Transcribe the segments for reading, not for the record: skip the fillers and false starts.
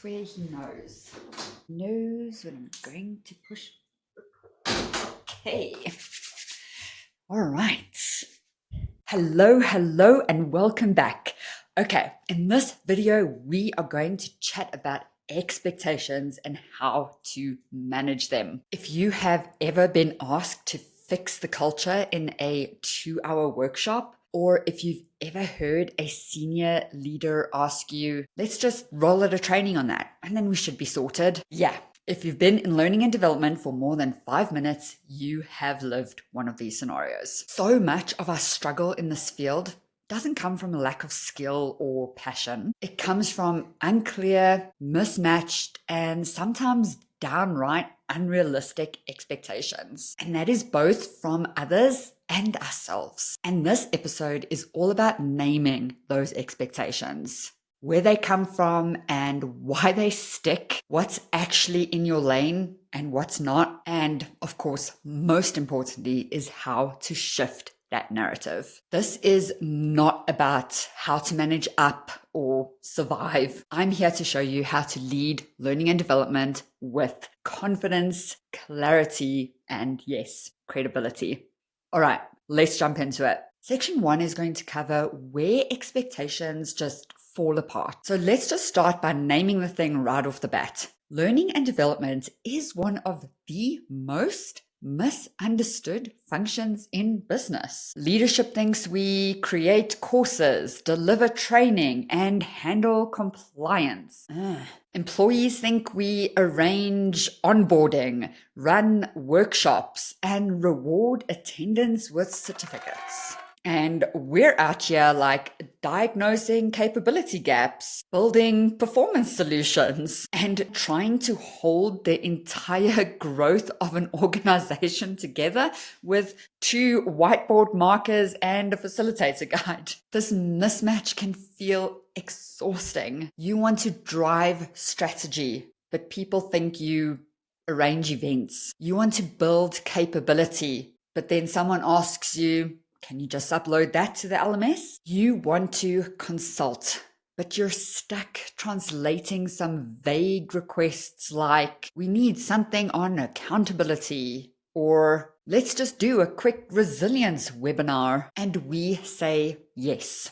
swear he knows. He knows when I'm going to push. Okay. All right. Hello, and welcome back. Okay, in this video, we are going to chat about expectations and how to manage them. If you have ever been asked to fix the culture in a 2-hour workshop, or if you've ever heard a senior leader ask you, let's just roll out a training on that, and then we should be sorted. Yeah, if you've been in learning and development for more than 5 minutes, you have lived one of these scenarios. So much of our struggle in this field doesn't come from a lack of skill or passion. It comes from unclear, mismatched, and sometimes downright unrealistic expectations. And that is both from others and ourselves. And this episode is all about naming those expectations, where they come from and why they stick, what's actually in your lane and what's not. And of course, most importantly, is how to shift that narrative. This is not about how to manage up or survive. I'm here to show you how to lead learning and development with confidence, clarity, and yes, credibility. All right, let's jump into it. Section 1 is going to cover where expectations just fall apart. So let's just start by naming the thing right off the bat. Learning and development is one of the most misunderstood functions in business. Leadership thinks we create courses, deliver training, and handle compliance. Employees think we arrange onboarding, run workshops, and reward attendance with certificates. And we're out here like diagnosing capability gaps, building performance solutions, and trying to hold the entire growth of an organization together with 2 whiteboard markers and a facilitator guide. This mismatch can feel exhausting. You want to drive strategy, but people think you arrange events. You want to build capability, but then someone asks you, can you just upload that to the LMS? You want to consult, but you're stuck translating some vague requests like, we need something on accountability, or let's just do a quick resilience webinar. And we say yes.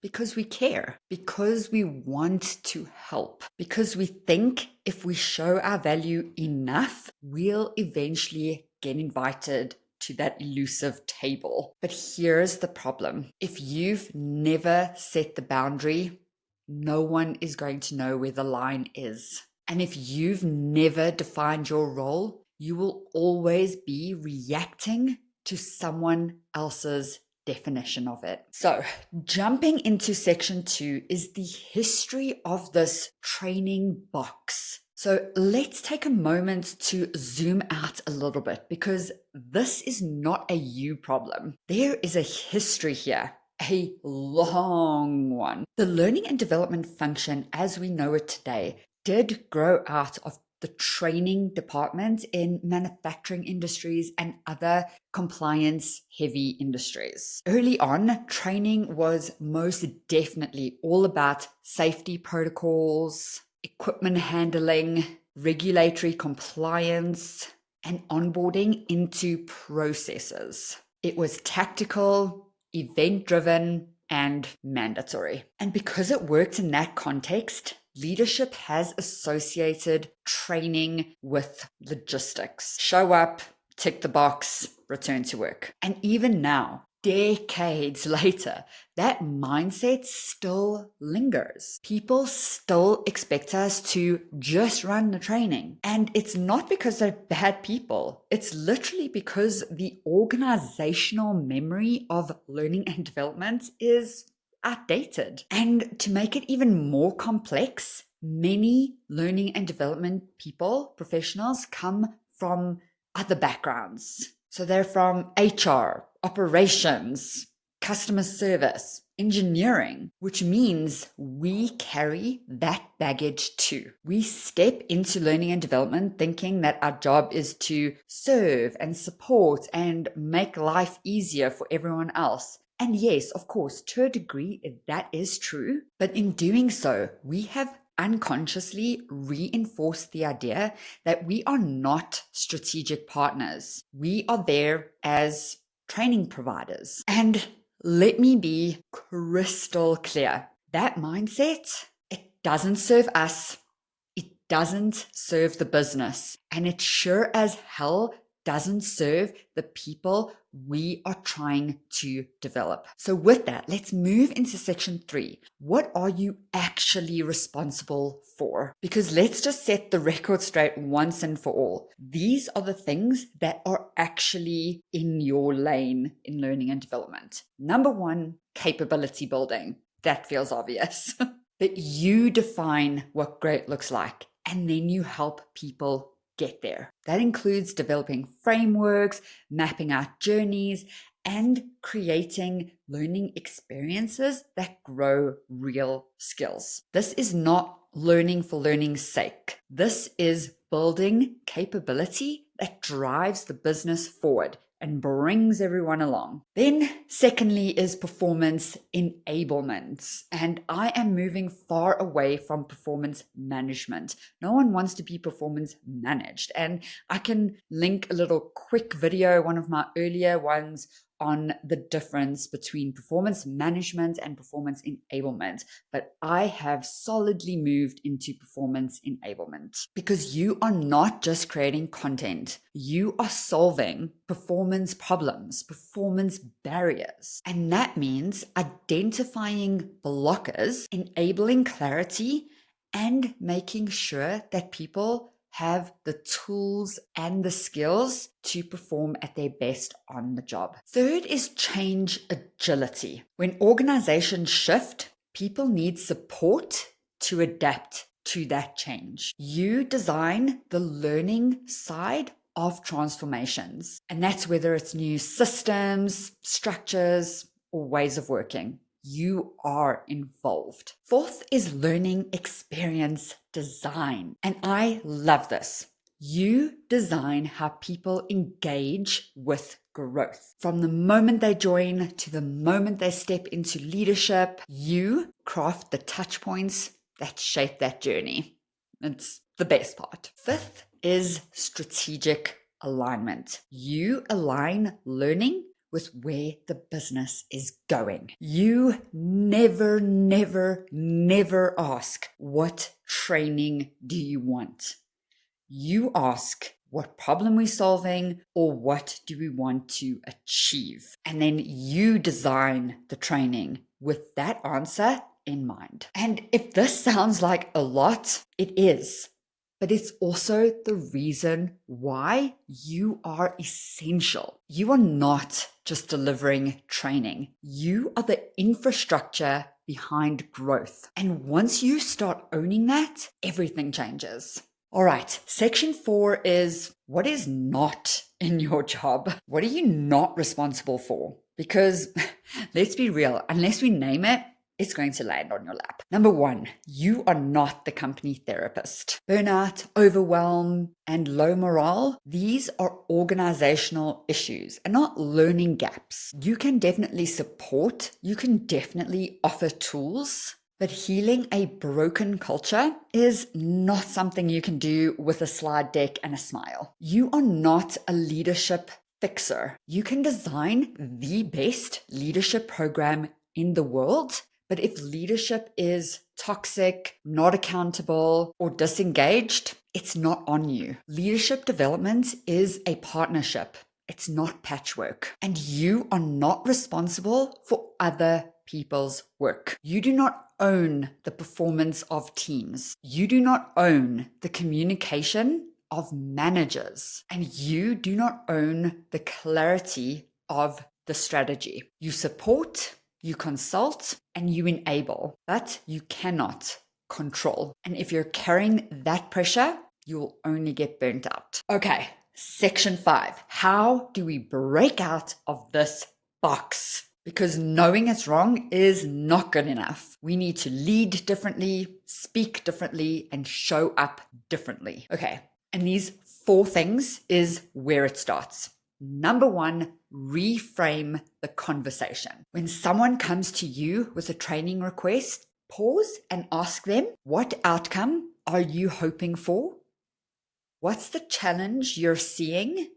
Because we care, because we want to help, because we think if we show our value enough, we'll eventually get invited to that elusive table. But here's the problem. If you've never set the boundary, no one is going to know where the line is. And if you've never defined your role, you will always be reacting to someone else's definition of it. So, jumping into section 2 is the history of this training box. So let's take a moment to zoom out a little bit, because this is not a you problem. There is a history here, a long one. The learning and development function as we know it today did grow out of the training department in manufacturing industries and other compliance-heavy industries. Early on, training was most definitely all about safety protocols, equipment handling, regulatory compliance, and onboarding into processes. It was tactical, event-driven, and mandatory. And because it worked in that context, leadership has associated training with logistics. Show up, tick the box, return to work. And even now, decades later, that mindset still lingers. People still expect us to just run the training. And it's not because they're bad people. It's literally because the organizational memory of learning and development is outdated. And to make it even more complex, many learning and development people, professionals, come from other backgrounds. So they're from HR, operations, customer service, engineering, which means we carry that baggage too. We step into learning and development thinking that our job is to serve and support and make life easier for everyone else. And yes, of course, to a degree, that is true. But in doing so, we have unconsciously reinforce the idea that we are not strategic partners. We are there as training providers. And let me be crystal clear. That mindset, it doesn't serve us. It doesn't serve the business. And it sure as hell doesn't serve the people we are trying to develop. So with that, let's move into section 3. What are you actually responsible for? Because let's just set the record straight once and for all. These are the things that are actually in your lane in learning and development. Number 1, capability building. That feels obvious. But you define what great looks like, and then you help people get there. That includes developing frameworks, mapping out journeys, and creating learning experiences that grow real skills. This is not learning for learning's sake. This is building capability that drives the business forward and brings everyone along. Then secondly is performance enablement. And I am moving far away from performance management. No one wants to be performance managed. And I can link a little quick video, one of my earlier ones, on the difference between performance management and performance enablement. But I have solidly moved into performance enablement because you are not just creating content. You are solving performance problems, performance barriers. And that means identifying blockers, enabling clarity, and making sure that people have the tools and the skills to perform at their best on the job. Third is change agility. When organizations shift, people need support to adapt to that change. You design the learning side of transformations, and that's whether it's new systems, structures, or ways of working. You are involved. Fourth is learning experience design. And I love this. You design how people engage with growth. From the moment they join to the moment they step into leadership, you craft the touch points that shape that journey. It's the best part. Fifth is strategic alignment. You align learning with where the business is going. You never ask, what training do you want? You ask, what problem we're solving, or what do we want to achieve? And then you design the training with that answer in mind. And if this sounds like a lot, it is. But it's also the reason why you are essential. You are not just delivering training. You are the infrastructure behind growth. And once you start owning that, everything changes. All right, section 4 is what is not in your job? What are you not responsible for? Because let's be real, unless we name it, it's going to land on your lap. Number 1, you are not the company therapist. Burnout, overwhelm, and low morale, these are organizational issues and not learning gaps. You can definitely support, you can definitely offer tools, but healing a broken culture is not something you can do with a slide deck and a smile. You are not a leadership fixer. You can design the best leadership program in the world, but if leadership is toxic, not accountable, or disengaged, it's not on you. Leadership development is a partnership. It's not patchwork. And you are not responsible for other people's work. You do not own the performance of teams. You do not own the communication of managers. And you do not own the clarity of the strategy. You support, you consult, and you enable, but you cannot control. And if you're carrying that pressure, you'll only get burnt out. Okay, section 5. How do we break out of this box? Because knowing it's wrong is not good enough. We need to lead differently, speak differently, and show up differently. Okay, and these 4 things is where it starts. Number 1, reframe the conversation. When someone comes to you with a training request, Pause and ask them, what outcome are you hoping for? What's the challenge you're seeing?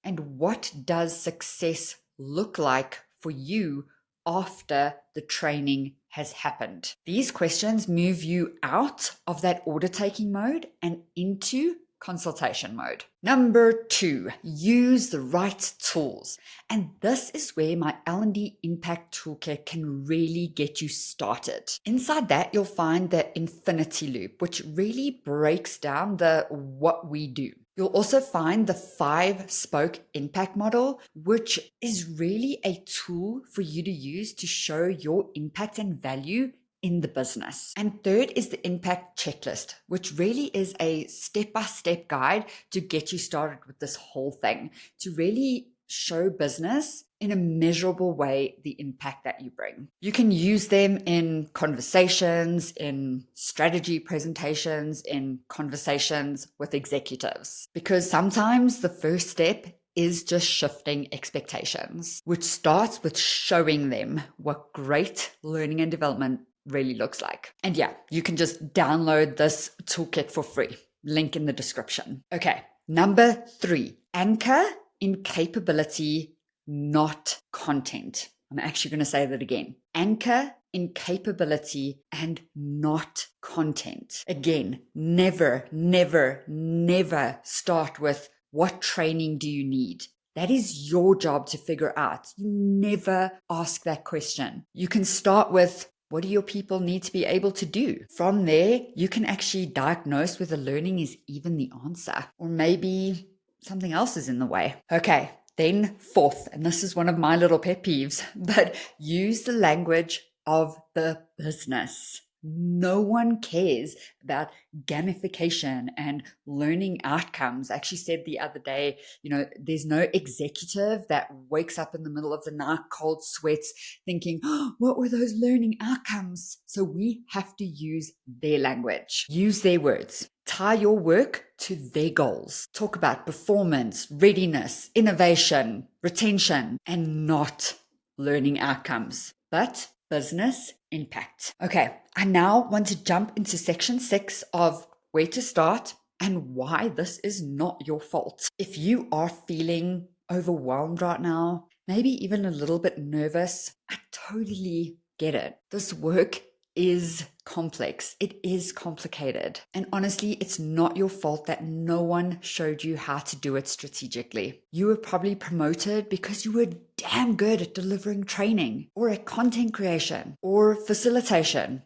And what does success look like for you after the training has happened? These questions move you out of that order taking mode and into consultation mode. Number 2, use the right tools. And this is where my L&D Impact Toolkit can really get you started. Inside that, you'll find the infinity loop, which really breaks down the what we do. You'll also find the 5-spoke impact model, which is really a tool for you to use to show your impact and value in the business. And third is the impact checklist, which really is a step-by-step guide to get you started with this whole thing, to really show business in a measurable way the impact that you bring. You can use them in conversations, in strategy presentations, in conversations with executives, because sometimes the first step is just shifting expectations, which starts with showing them what great learning and development really looks like. And yeah, you can just download this toolkit for free. Link in the description. Okay, number 3, anchor in capability, not content. I'm actually going to say that again. Anchor in capability and not content. Again, never, never, never start with what training do you need? That is your job to figure out. You never ask that question. You can start with, what do your people need to be able to do? From there, you can actually diagnose whether learning is even the answer, or maybe something else is in the way. Okay, then 4th, and this is one of my little pet peeves, but use the language of the business. No one cares about gamification and learning outcomes. I actually said the other day, there's no executive that wakes up in the middle of the night, cold sweats, thinking, oh, what were those learning outcomes? So we have to use their language, use their words. Tie your work to their goals. Talk about performance, readiness, innovation, retention, and not learning outcomes, but business impact. Okay, I now want to jump into section 6 of where to start and why this is not your fault. If you are feeling overwhelmed right now, maybe even a little bit nervous, I totally get it. This work is complex. It is complicated. And honestly, it's not your fault that no one showed you how to do it strategically. You were probably promoted because you were damn good at delivering training or at content creation or facilitation.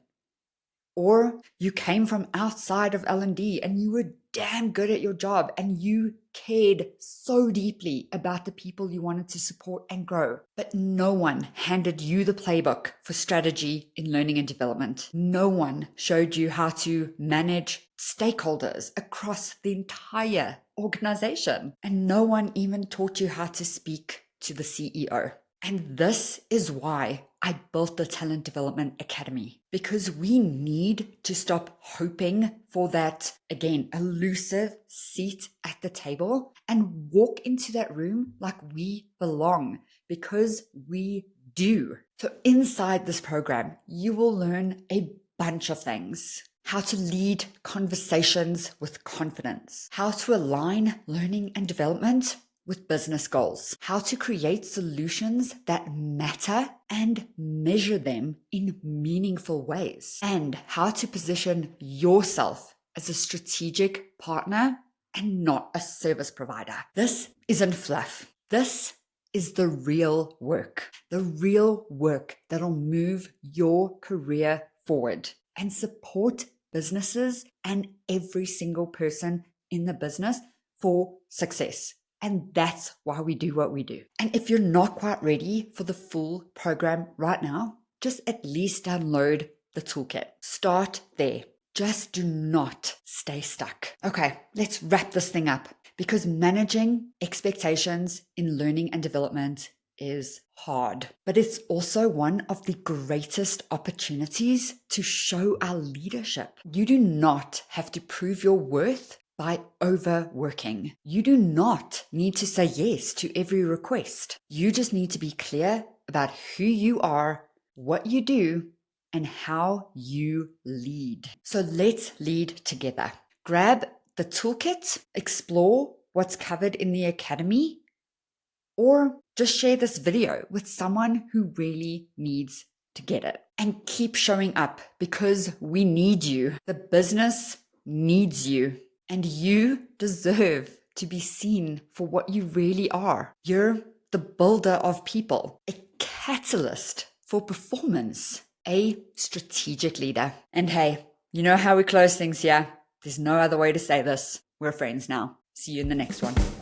Or you came from outside of L&D and you were damn good at your job and you cared so deeply about the people you wanted to support and grow. But no one handed you the playbook for strategy in learning and development. No one showed you how to manage stakeholders across the entire organization. And no one even taught you how to speak to the CEO. And this is why I built the Talent Development Academy, because we need to stop hoping for that, again, elusive seat at the table and walk into that room like we belong, because we do. So inside this program, you will learn a bunch of things. How to lead conversations with confidence, how to align learning and development with business goals, how to create solutions that matter and measure them in meaningful ways, and how to position yourself as a strategic partner and not a service provider. This isn't fluff. This is the real work that'll move your career forward and support businesses and every single person in the business for success. And that's why we do what we do. And if you're not quite ready for the full program right now, just at least download the toolkit. Start there. Just do not stay stuck. Okay, let's wrap this thing up, because managing expectations in learning and development is hard, but it's also one of the greatest opportunities to show our leadership. You do not have to prove your worth by overworking. You do not need to say yes to every request. You just need to be clear about who you are, what you do, and how you lead. So let's lead together. Grab the toolkit, explore what's covered in the academy, or just share this video with someone who really needs to get it. And keep showing up because we need you. The business needs you, and you deserve to be seen for what you really are. You're the builder of people, a catalyst for performance, a strategic leader. And hey, you know how we close things here. There's no other way to say this. We're friends now. See you in the next one.